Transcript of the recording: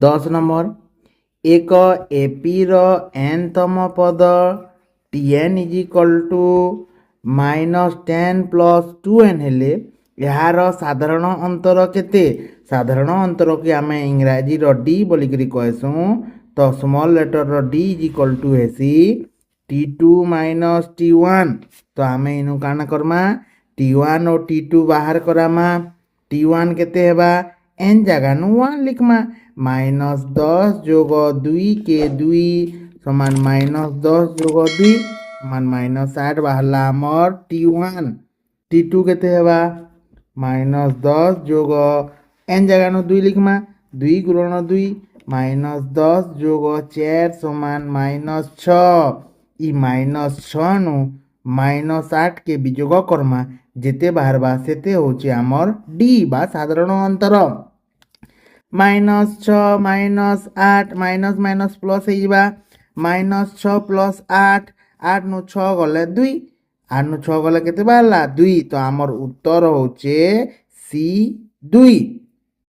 10 number एक एपीर एनतम पद tn is equal to -10 plus 2n हेले यार साधारण अंतर केते साधारण अंतर के आम इंग्राजी डी बोलिक कहसूँ तो small letter d is equal to हेसी t2 माइनस t1 तो आम इनू काना करमा t1 और t2 बाहर करामा t1 केते हेबा एन जगह नु 1 लिखमा -10 जोग 2 के 2 समान -10 जोग 2 समान -8 बाहरला आमर t1 t2 केते हेबा -10 जोग एन जगह नु 2 लिखमा 2 गुणन 2 -10 जोग 4 समान -6 इ -6 नु -8 के विजोग करमा जेते बाहरबा सेते होचे आमर डी बा साधारण अंतर -6 -8 माइनस माइनस प्लस हो -6 प्लस 8 8 नु 6 गले 2 8 नु 6 गले केते बाहरला 2 तो आमर उत्तर होचे सी 2।